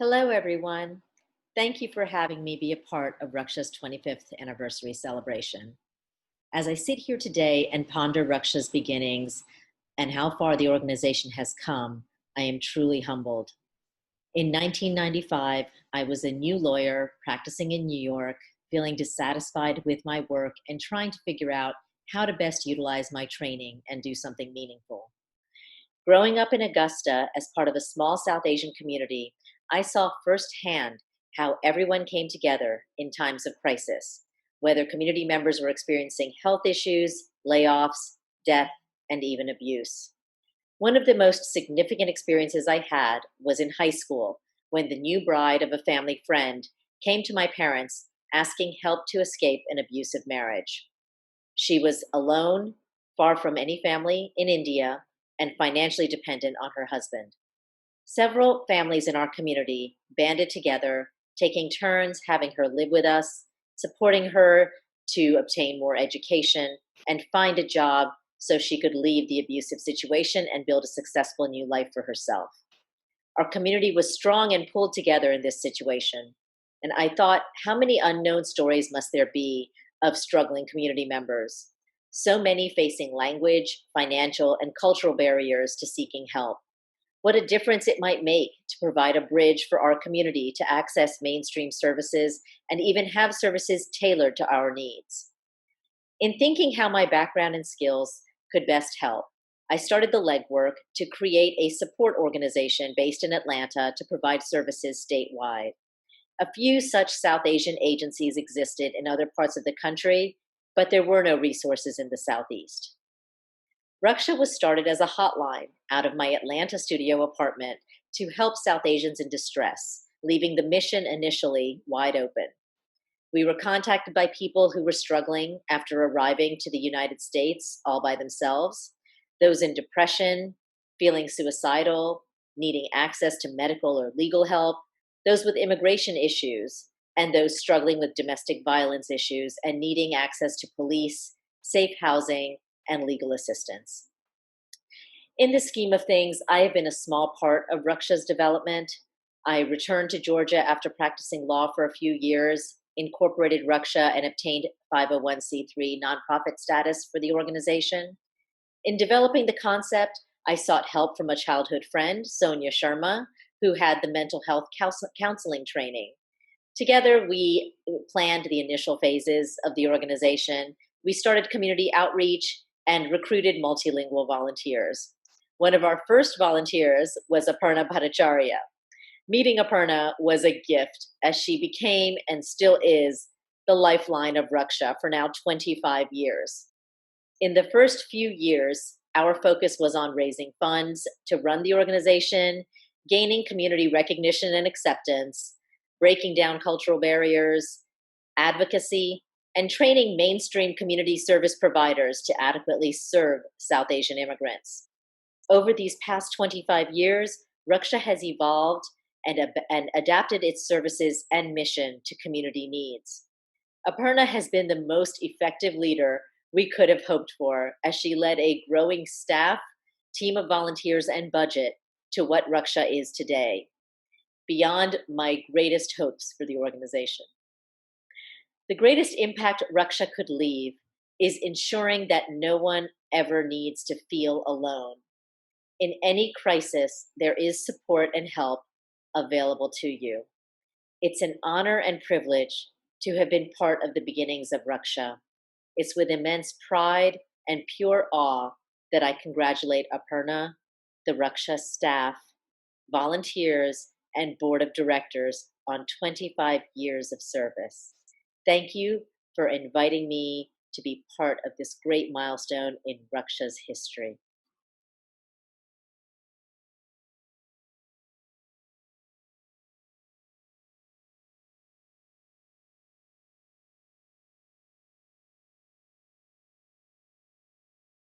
Hello, everyone. Thank you for having me be a part of Raksha's 25th anniversary celebration. As I sit here today and ponder Raksha's beginnings and how far the organization has come, I am truly humbled. In 1995, I was a new lawyer practicing in New York, feeling dissatisfied with my work and trying to figure out how to best utilize my training and do something meaningful. Growing up in Augusta as part of a small South Asian community, I saw firsthand how everyone came together in times of crisis, whether community members were experiencing health issues, layoffs, death, and even abuse. One of the most significant experiences I had was in high school when the new bride of a family friend came to my parents asking help to escape an abusive marriage. She was alone, far from any family in India, and financially dependent on her husband. Several families in our community banded together, taking turns having her live with us, supporting her to obtain more education and find a job so she could leave the abusive situation and build a successful new life for herself. Our community was strong and pulled together in this situation. And I thought, how many unknown stories must there be of struggling community members? So many facing language, financial, and cultural barriers to seeking help. What a difference it might make to provide a bridge for our community to access mainstream services and even have services tailored to our needs. In thinking how my background and skills could best help, I started the legwork to create a support organization based in Atlanta to provide services statewide. A few such South Asian agencies existed in other parts of the country, but there were no resources in the Southeast. Raksha was started as a hotline out of my Atlanta studio apartment to help South Asians in distress, leaving the mission initially wide open. We were contacted by people who were struggling after arriving to the United States all by themselves, those in depression, feeling suicidal, needing access to medical or legal help, those with immigration issues, and those struggling with domestic violence issues and needing access to police, safe housing, and legal assistance. In the scheme of things, I have been a small part of Raksha's development. I returned to Georgia after practicing law for a few years, incorporated Raksha, and obtained 501c3 nonprofit status for the organization. In developing the concept, I sought help from a childhood friend, Sonia Sharma, who had the mental health counseling training. Together, we planned the initial phases of the organization. We started community outreach and recruited multilingual volunteers. One of our first volunteers was Aparna Bhattacharya. Meeting Aparna was a gift as she became and still is the lifeline of Raksha for now 25 years. In the first few years, our focus was on raising funds to run the organization, gaining community recognition and acceptance, breaking down cultural barriers, advocacy, and training mainstream community service providers to adequately serve South Asian immigrants. Over these past 25 years, Raksha has evolved and adapted its services and mission to community needs. Aparna has been the most effective leader we could have hoped for as she led a growing staff, team of volunteers, and budget to what Raksha is today, beyond my greatest hopes for the organization. The greatest impact Raksha could leave is ensuring that no one ever needs to feel alone. In any crisis, there is support and help available to you. It's an honor and privilege to have been part of the beginnings of Raksha. It's with immense pride and pure awe that I congratulate Aparna, the Raksha staff, volunteers, and board of directors on 25 years of service. Thank you for inviting me to be part of this great milestone in Raksha's history.